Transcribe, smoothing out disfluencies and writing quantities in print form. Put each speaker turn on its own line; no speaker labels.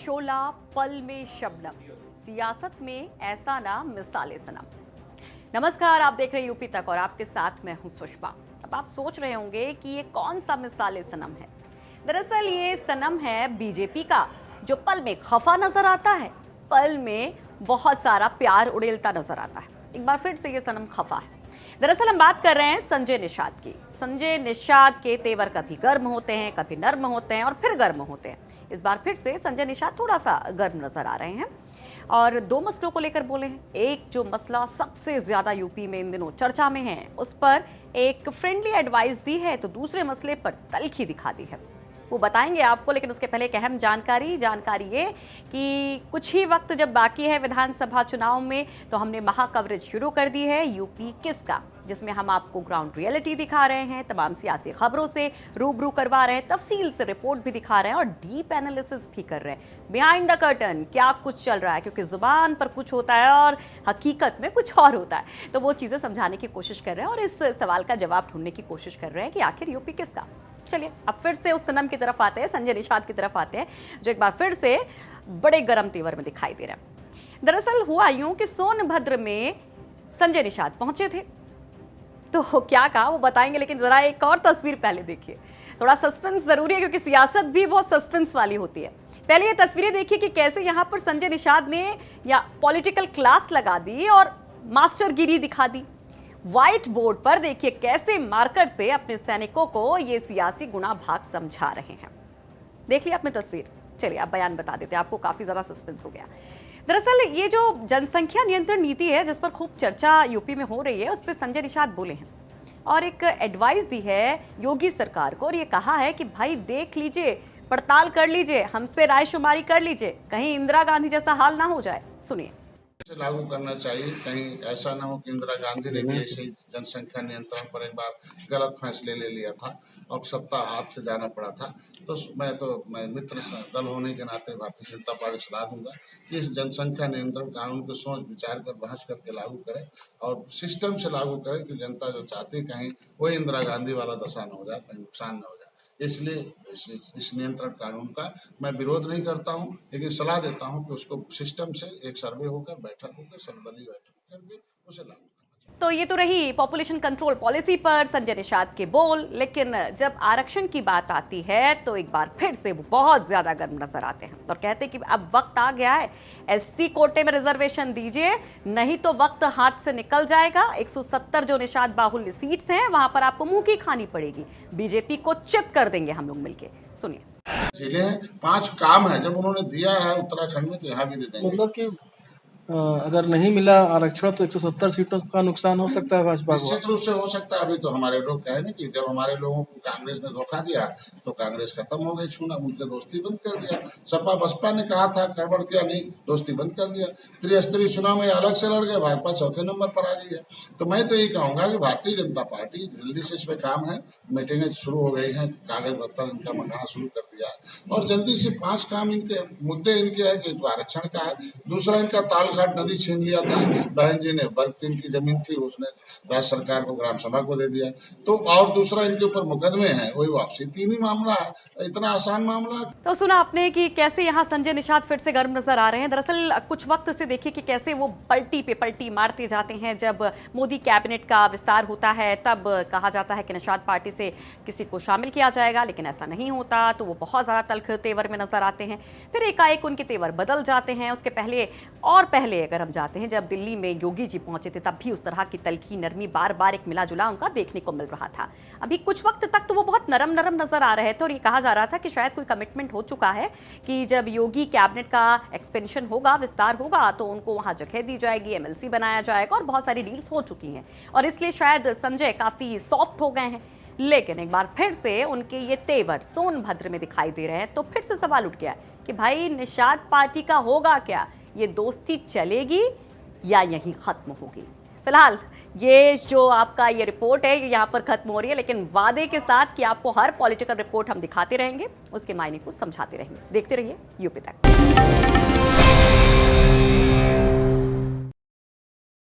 शोला पल में शबनम, सियासत में ऐसा ना मिसाले सनम। नमस्कार, आप देख रहे हैं यूपी तक और आपके साथ मैं हूं सुषमा। अब आप सोच रहे होंगे कि ये कौन सा मिसाले सनम है। दरअसल ये सनम है बीजेपी का, जो पल में खफा नजर आता है, पल में बहुत सारा प्यार उड़ेलता नजर आता है। एक बार फिर से ये सनम खफा है। दरअसल हम बात कर रहे हैं संजय निषाद की। संजय निषाद के तेवर कभी गर्म होते हैं, कभी नर्म होते हैं और फिर गर्म होते हैं। इस बार फिर से संजय निषाद थोड़ा सा गर्म नजर आ रहे हैं और दो मसलों को लेकर बोले हैं। एक जो मसला सबसे ज्यादा यूपी में इन दिनों चर्चा में है, उस पर एक फ्रेंडली एडवाइस दी है, तो दूसरे मसले पर तल्खी दिखा दी है। वो बताएंगे आपको, लेकिन उसके पहले एक अहम जानकारी ये कि कुछ ही वक्त जब बाकी है विधानसभा चुनाव में, तो हमने महा कवरेज शुरू कर दी है यूपी किसका, जिसमें हम आपको ग्राउंड रियलिटी दिखा रहे हैं, तमाम सियासी खबरों से रूबरू करवा रहे हैं, तफसील से रिपोर्ट भी दिखा रहे हैं और डीप एनालिसिस भी कर रहे हैं। बिहाइंड द कर्टन क्या कुछ चल रहा है, क्योंकि जुबान पर कुछ होता है और हकीकत में कुछ और होता है। तो वो चीज़ें समझाने की कोशिश कर रहे हैं और इस सवाल का जवाब ढूंढने की कोशिश कर रहे हैं कि आखिर यूपी किसका। चलिए अब फिर से उस सनम की तरफ आते हैं, संजय निषाद की तरफ आते हैं, जो एक बार फिर से बड़े गर्म तेवर में दिखाई दे रहा है। दरअसल हुआ यूं कि सोनभद्र में संजय निषाद पहुंचे थे, तो क्या कहा वो बताएंगे, लेकिन जरा एक और तस्वीर पहले देखिए। थोड़ा सस्पेंस जरूरी है, क्योंकि सियासत भी बहुत सस्पेंस वाली होती है। पहले ये तस्वीरें देखिए कि कैसे यहाँ पर संजय निषाद ने या पॉलिटिकल क्लास लगा दी और मास्टरगिरी दिखा दी। व्हाइट बोर्ड पर देखिए कैसे मार्कर से अपने सैनिकों को ये सियासी गुणा भाग समझा रहे हैं। देख लिया आपने तस्वीर। चलिए अब बयान बता देते हैं आपको, काफी ज्यादा सस्पेंस हो गया। दरअसल ये जो जनसंख्या नियंत्रण नीति है, जिस पर खूब चर्चा यूपी में हो रही है, उस पर संजय निषाद बोले हैं और एक एडवाइस दी है योगी सरकार को और ये कहा है कि भाई देख लीजिए, पड़ताल कर लीजिए, हमसे रायशुमारी कर लीजिए, कहीं इंदिरा गांधी जैसा हाल ना हो जाए। सुनिए।
लागू करना चाहिए, कहीं ऐसा ना हो कि इंदिरा गांधी ने भी ऐसे जनसंख्या नियंत्रण पर एक बार गलत फैसले ले लिया था और सत्ता हाथ से जाना पड़ा था। तो मैं मित्र दल होने के नाते भारतीय जनता पार्टी सलाह दूंगा कि इस जनसंख्या नियंत्रण कानून को सोच विचार कर बहस करके लागू करें और सिस्टम से लागू करें कि जनता जो चाहती है कहीं वही इंदिरा गांधी वाला दशा न हो जाए, कहीं नुकसान न हो जाए। इसलिए इस नियंत्रण कानून का मैं विरोध नहीं करता हूं, लेकिन सलाह देता हूं कि उसको सिस्टम से एक सर्वे होकर, बैठक होकर, सर्वदलीय बैठक करके उसे लागू करना।
तो ये तो रही पॉपुलेशन कंट्रोल पॉलिसी पर संजय निषाद के बोल, लेकिन जब आरक्षण की बात आती है तो एक बार फिर से वो बहुत ज्यादा गर्म नजर आते हैं और कहते हैं कि अब वक्त आ गया है, एससी कोटे में रिजर्वेशन दीजिए, नहीं तो वक्त हाथ से निकल जाएगा। 170 जो निषाद बाहुल्य सीट्स हैं, वहां पर आपको मुंह की खानी पड़ेगी, बीजेपी को चित कर देंगे हम लोग मिलके। सुनिए।
जिले हैं, 5 काम है, जब उन्होंने दिया है उत्तराखंड में तो यहाँ भी दे देंगे।
मतलब कि अगर नहीं मिला आरक्षण तो 170 सीटों का नुकसान हो सकता है भाजपा को।
निश्चित रूप से हो सकता है। अभी तो हमारे लोग कहे ना कि जब हमारे लोगों को कांग्रेस ने धोखा दिया तो कांग्रेस खत्म हो गई, छूना, उनके दोस्ती बंद कर दिया। सपा बसपा ने कहा था, गड़बड़ किया, नहीं, दोस्ती बंद कर दिया। त्रिस्तरीय चुनाव में अलग से लड़ गए, भाजपा चौथे नंबर पर आ गई है। तो मैं तो यही कहूंगा कि भारतीय जनता पार्टी जल्दी से इसमें काम है, मीटिंगें शुरू हो गई हैं, कागज पत्तर इनका मंगाना शुरू कर दिया है और जल्दी से 5 काम इनके मुद्दे इनके है कि आरक्षण का है। दूसरा, इनका तालघाट नदी छीन लिया था बहन जी ने, वर्ग 3 की जमीन थी, उसने राज्य सरकार को ग्राम सभा को दे दिया। तो और दूसरा, इनके ऊपर मुकदमे हैं, वही वापसी। 3 ही मामला है, इतना आसान मामला।
तो सुना आपने कि कैसे यहाँ संजय निषाद फिर से गर्म नजर आ रहे हैं। दरअसल कुछ वक्त से देखिए कि कैसे वो पलटी पे पलटी मारते जाते हैं। जब मोदी कैबिनेट का विस्तार होता है तब कहा जाता है कि निषाद पार्टी से किसी को शामिल किया जाएगा, लेकिन ऐसा नहीं होता, तो वो बहुत ज्यादा तल्ख तेवर में नजर आते हैं। फिर एकाएक उनके तेवर बदल जाते हैं। उसके पहले अगर हम जाते हैं, जब दिल्ली में योगी जी पहुंचे थे, तब भी उस तरह की तल्खी नरमी बार बार एक मिला जुला उनका देखने को मिल रहा था। अभी कुछ वक्त तक तो वो बहुत नरम नरम नजर आ रहे थे और ये कहा जा रहा था कि शायद कोई कमिटमेंट हो चुका है कि जब योगी कैबिनेट का एक्सपेंशन होगा, विस्तार होगा, तो उनको वहां जगह दी जाएगी, एमएलसी बनाया जाएगा और बहुत सारी डील्स हो चुकी हैं और इसलिए शायद संजय काफी सॉफ्ट हो गए हैं। लेकिन एक बार फिर से उनके ये तेवर सोनभद्र में दिखाई दे रहे हैं, तो फिर से सवाल उठ गया कि भाई निषाद पार्टी का होगा क्या, ये दोस्ती चलेगी या यहीं खत्म होगी। फिलहाल ये जो आपका ये रिपोर्ट है, ये यहाँ पर खत्म हो रही है, लेकिन वादे के साथ कि आपको हर पॉलिटिकल रिपोर्ट हम दिखाते रहेंगे, उसके मायने को समझाते रहेंगे। देखते रहिए यूपी तक।